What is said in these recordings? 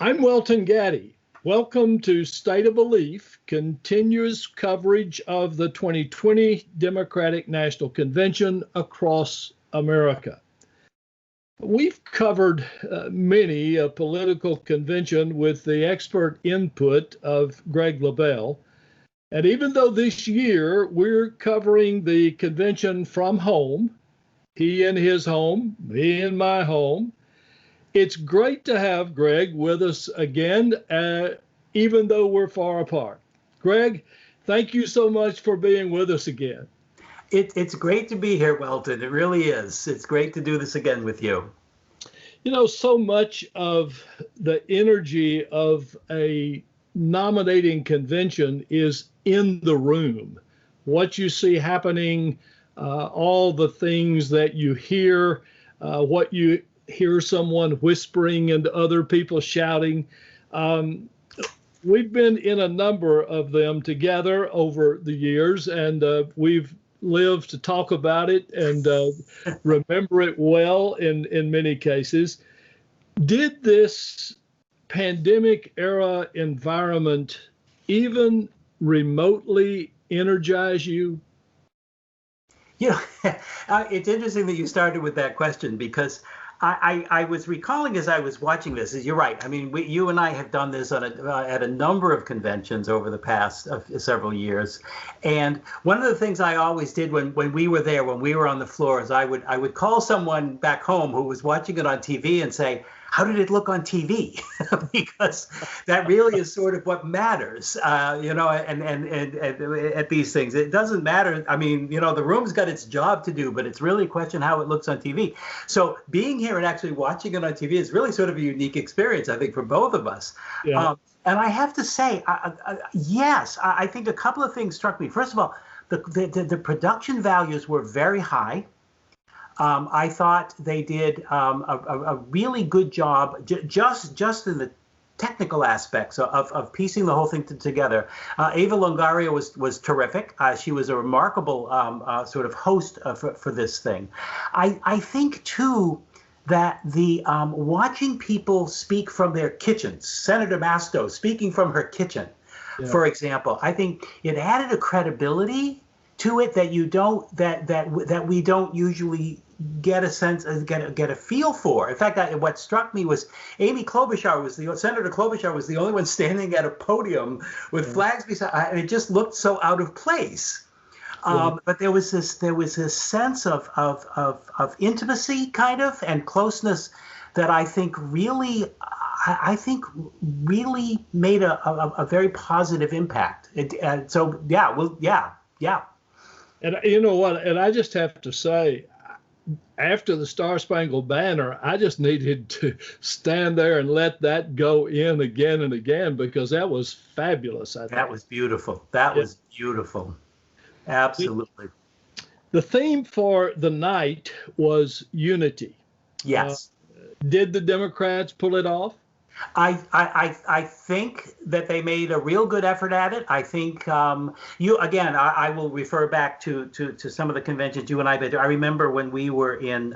I'm Welton Gaddy. Welcome to State of Belief, continuous coverage of the 2020 Democratic National Convention across America. We've covered many a political convention with the expert input of Greg Lebel. And even though this year we're covering the convention from home, he in his home, me in my home, it's great to have Greg with us again, even though we're far apart. Greg, thank you so much for being with us again. It's great to be here, Welton. It really is. It's great to do this again with you. You know, so much of the energy of a nominating convention is in the room. What you see happening, all the things that you hear, what you hear someone whispering and other people shouting. We've been in a number of them together over the years, and we've lived to talk about it and remember it well in many cases. Did this pandemic era environment even remotely energize you? You know, it's interesting that you started with that question because I was recalling as I was watching this, you're right. I mean, you and I have done this at a number of conventions over the past several years. And one of the things I always did when we were there, when we were on the floor, is I would call someone back home who was watching it on TV and say, how did it look on TV? Because that really is sort of what matters, and at these things. It doesn't matter. I mean, you know, the room's got its job to do, but it's really a question how it looks on TV. So being here and actually watching it on TV is really sort of a unique experience, I think, for both of us. Yeah. And I have to say, yes, I think a couple of things struck me. First of all, the production values were very high. I thought they did a really good job just in the technical aspects of piecing the whole thing together. Ava Longoria was terrific. She was a remarkable sort of host for this thing. I think, too, that the watching people speak from their kitchens, Senator Masto speaking from her kitchen, for example, I think it added a credibility to it that you don't that we don't usually get a sense, get a feel for. In fact, what struck me was Senator Klobuchar was the only one standing at a podium with flags beside, and it just looked so out of place. But there was this sense of intimacy, kind of, and closeness that I think really made a very positive impact. And you know what? And I just have to say, after the Star Spangled Banner, I just needed to stand there and let that go in again and again, because that was fabulous. That was beautiful. That was beautiful. Absolutely. The theme for the night was unity. Yes. Did the Democrats pull it off? I think that they made a real good effort at it. I think I will refer back to some of the conventions you and I did. I remember when we were in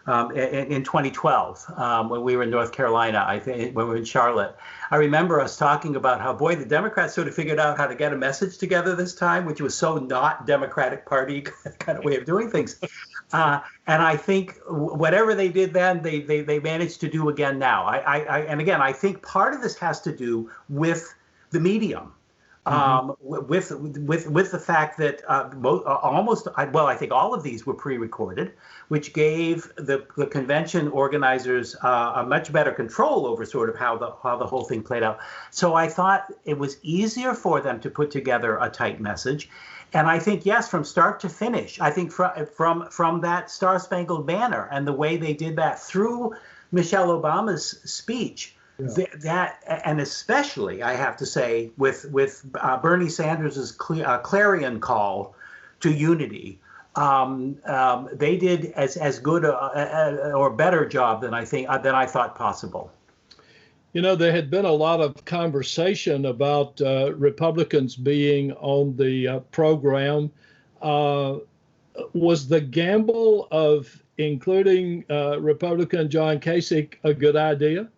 2012, when we were in North Carolina, I think when we were in Charlotte, I remember us talking about how, boy, the Democrats sort of figured out how to get a message together this time, which was so not Democratic Party kind of way of doing things. And I think whatever they did then, they managed to do again now. And again, I think part of this has to do with the medium. With the fact that I think all of these were pre-recorded, which gave the convention organizers a much better control over sort of how the whole thing played out. So I thought it was easier for them to put together a tight message. And I think, yes, from start to finish, I think from that Star Spangled Banner and the way they did that through Michelle Obama's speech, that, and especially, I have to say, with Bernie Sanders's clarion call to unity, they did as good or better job than I thought possible. You know, there had been a lot of conversation about Republicans being on the program. Was the gamble of including Republican John Kasich a good idea?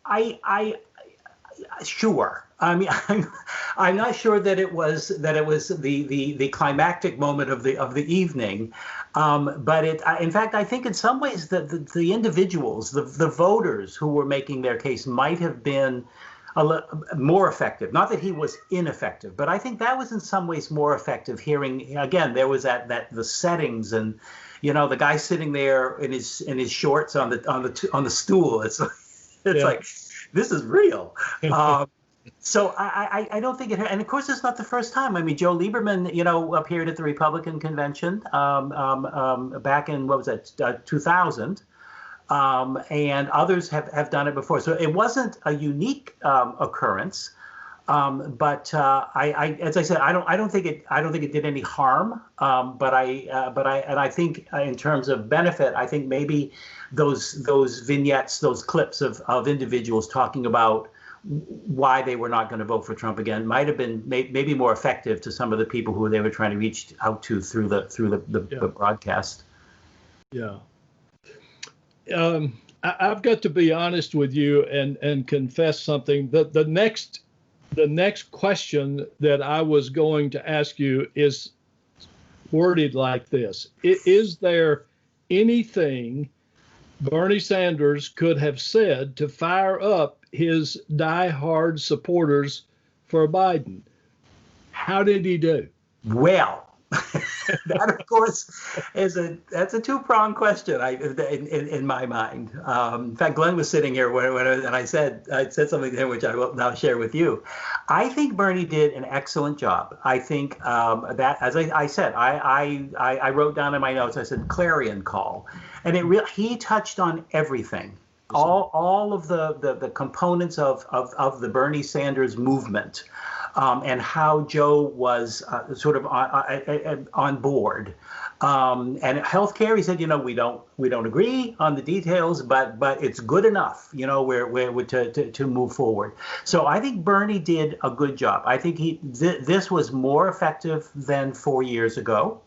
I sure. I mean, I'm not sure that it was the climactic moment of the evening, but in fact, I think in some ways that the individuals, the voters who were making their case might have been more effective. Not that he was ineffective, but I think that was in some ways more effective. Hearing again, there was that the settings and the guy sitting there in his shorts on the stool. It's like this is real. So I don't think it. And of course, it's not the first time. I mean, Joe Lieberman, appeared at the Republican convention back in 2000, and others have done it before. So it wasn't a unique occurrence. But as I said, I don't think it did any harm. But I think in terms of benefit, I think maybe those vignettes, those clips of individuals talking about why they were not going to vote for Trump again might have been maybe more effective to some of the people who they were trying to reach out to through the broadcast. Yeah. I've got to be honest with you and confess something. The next question that I was going to ask you is worded like this. Is there anything Bernie Sanders could have said to fire up his diehard supporters for Biden? How did he do? Well, that of course that's a two-pronged question in my mind. In fact, Glenn was sitting here and I said something to him which I will now share with you. I think Bernie did an excellent job. I think that, as I said, I wrote down in my notes, I said clarion call, and he touched on everything. All of the components of the Bernie Sanders movement, and how Joe was sort of on board. And healthcare, he said, we don't agree on the details, but it's good enough, we're to move forward. So I think Bernie did a good job. I think this was more effective than 4 years ago.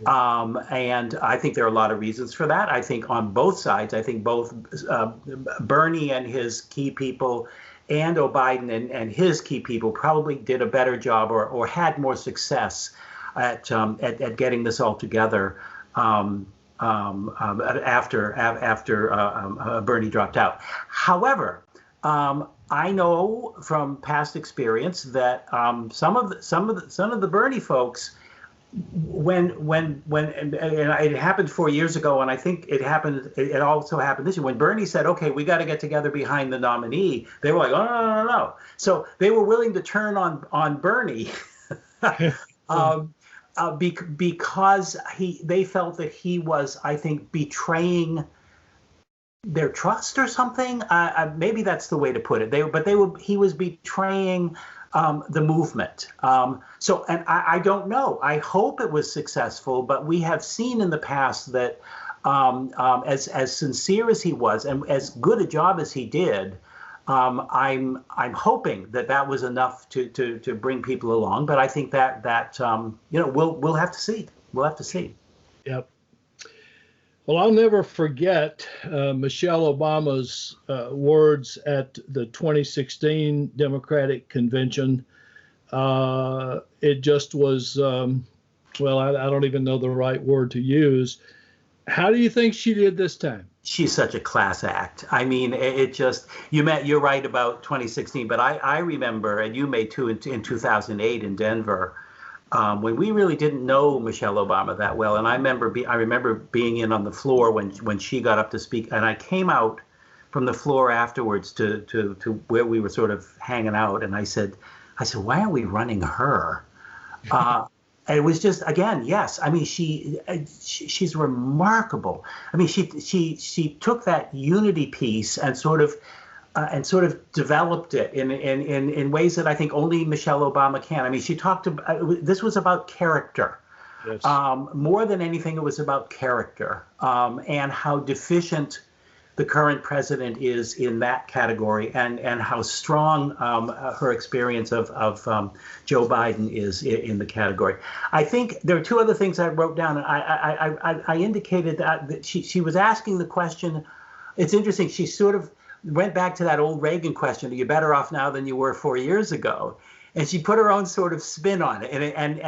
And I think there are a lot of reasons for that. I think on both sides, I think both Bernie and his key people and Biden and his key people probably did a better job or had more success at getting this all together after Bernie dropped out. However, I know from past experience that some of the Bernie folks, when and it happened 4 years ago, and I think it also happened this year, when Bernie said, okay, we got to get together behind the nominee, they were like, oh, no. So they were willing to turn on Bernie because they felt that he was, I think, betraying their trust or something. Maybe that's the way to put it. He was betraying the movement. So, and I don't know. I hope it was successful, but we have seen in the past that as sincere as he was and as good a job as he did, I'm hoping that was enough to bring people along. But I think that we'll have to see. We'll have to see. Yep. Well, I'll never forget Michelle Obama's words at the 2016 Democratic Convention. It just was, I don't even know the right word to use. How do you think she did this time? She's such a class act. I mean, you're right about 2016, but I remember, and you may too, in 2008 in Denver, when we really didn't know Michelle Obama that well. And I remember being in on the floor when she got up to speak, and I came out from the floor afterwards to where we were sort of hanging out, and I said, why are we running her? And it was just, again, yes. I mean, she's remarkable. I mean, she took that unity piece and sort of developed it in ways that I think only Michelle Obama can. I mean, she talked about, this was about character. Yes. More than anything, it was about character and how deficient the current president is in that category, and how strong her experience of Joe Biden is in the category. I think there are two other things I wrote down. I indicated that she was asking the question. It's interesting. She sort of went back to that old Reagan question: are you better off now than you were 4 years ago? And she put her own sort of spin on it, and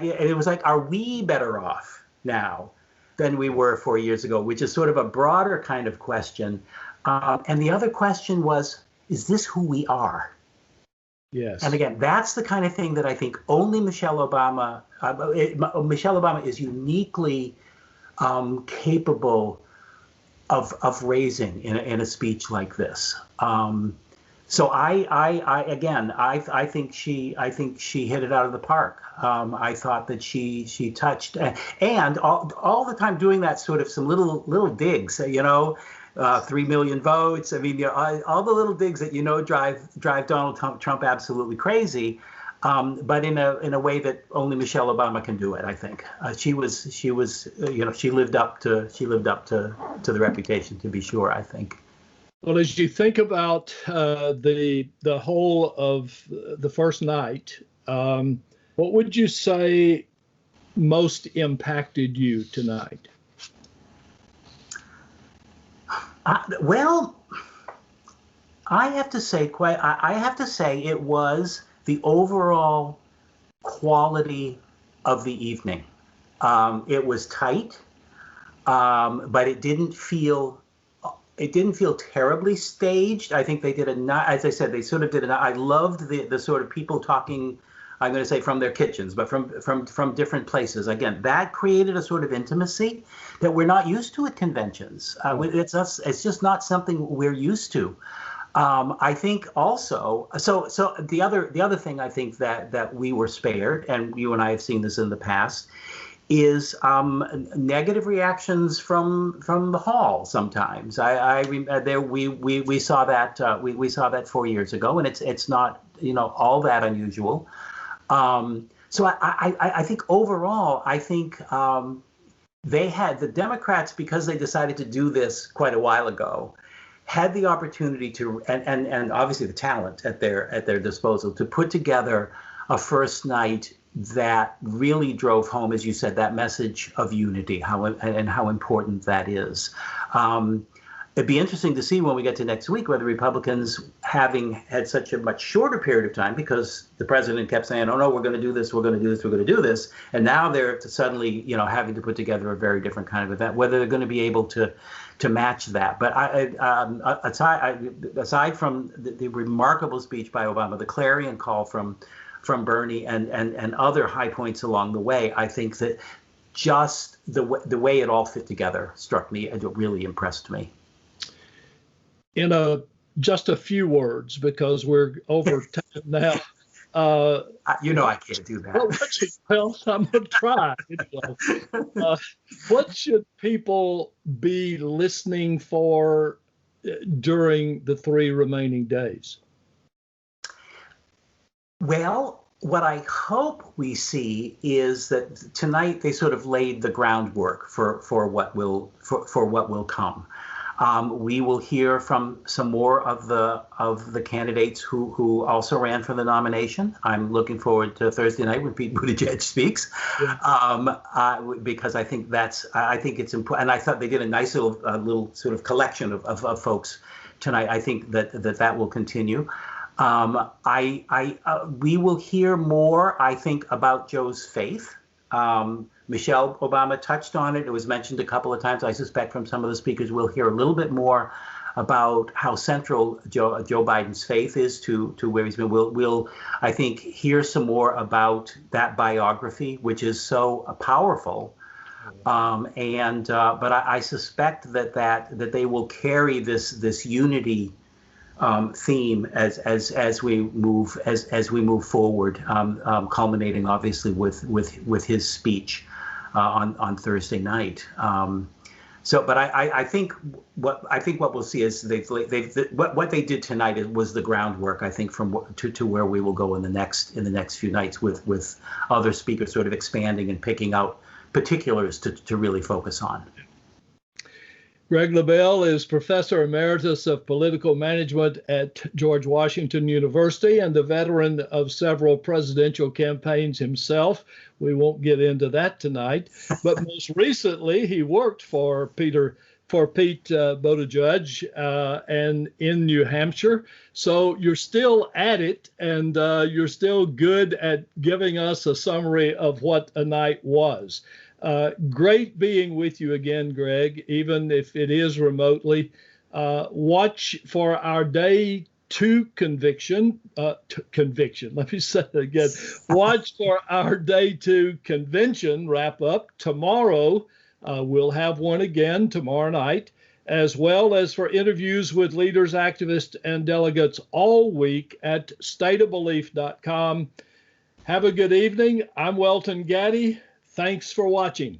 it was like, are we better off now than we were 4 years ago? Which is sort of a broader kind of question. And the other question was, is this who we are? Yes. And again, that's the kind of thing that I think only Michelle Obama is uniquely capable of raising in a speech like this. So I think she hit it out of the park. I thought that she touched, and all the time doing that sort of some little digs, 3 million votes. I mean, all the little digs that drive Donald Trump absolutely crazy, but in a way that only Michelle Obama can do it. I think she lived up to the reputation, to be sure, I think. Well, as you think about the whole of the first night, what would you say most impacted you tonight? Well, I have to say it was the overall quality of the evening. It was tight, but it didn't feel terribly staged. I think they did as I said, they sort of did I loved the sort of people talking, I'm going to say from their kitchens, but from different places. Again, that created a sort of intimacy that we're not used to at conventions. It's just not something we're used to. I think also, so the other thing I think that we were spared, and you and I have seen this in the past, is negative reactions from the hall sometimes. We saw that we saw that 4 years ago, and it's not all that unusual. So I think overall, I think the Democrats, because they decided to do this quite a while ago, had the opportunity to, and obviously the talent at their disposal, to put together a first night that really drove home, as you said, that message of unity, how important that is. It'd be interesting to see when we get to next week whether Republicans, having had such a much shorter period of time, because the president kept saying, oh no, we're going to do this, we're going to do this, we're going to do this, and now they're suddenly having to put together a very different kind of event, whether they're going to be able to match that. But aside from the remarkable speech by Obama, the clarion call from Bernie and other high points along the way, I think that just the way it all fit together struck me, and it really impressed me. In just a few words, because we're over time now. I can't do that. Well, I'm going to try. What should people be listening for during the 3 remaining days? Well, what I hope we see is that tonight they sort of laid the groundwork for what will come. We will hear from some more of the candidates who also ran for the nomination. I'm looking forward to Thursday night when Pete Buttigieg speaks, because I think it's important. And I thought they did a nice little sort of collection of folks tonight. I think that will continue. We will hear more, I think, about Joe's faith. Michelle Obama touched on it. It was mentioned a couple of times. I suspect from some of the speakers we'll hear a little bit more about how central Joe Biden's faith is to where he's been. We'll I think hear some more about that biography, which is so powerful. But I suspect that they will carry this unity theme as we move forward, culminating obviously with his speech on Thursday night. But I think what we'll see is what they did tonight was the groundwork, I think, to where we will go in the next few nights with other speakers sort of expanding and picking out particulars to really focus on. Greg Lebel is Professor Emeritus of Political Management at George Washington University and a veteran of several presidential campaigns himself. We won't get into that tonight, but most recently he worked for Peter for Pete Buttigieg and in New Hampshire. So you're still at it, and you're still good at giving us a summary of what a night was. Great being with you again, Greg, even if it is remotely. Watch for our day 2 conviction. Let me say it again. Watch for our day 2 convention wrap up tomorrow. We'll have one again tomorrow night, as well as for interviews with leaders, activists, and delegates all week at stateofbelief.com. Have a good evening. I'm Welton Gaddy. Thanks for watching.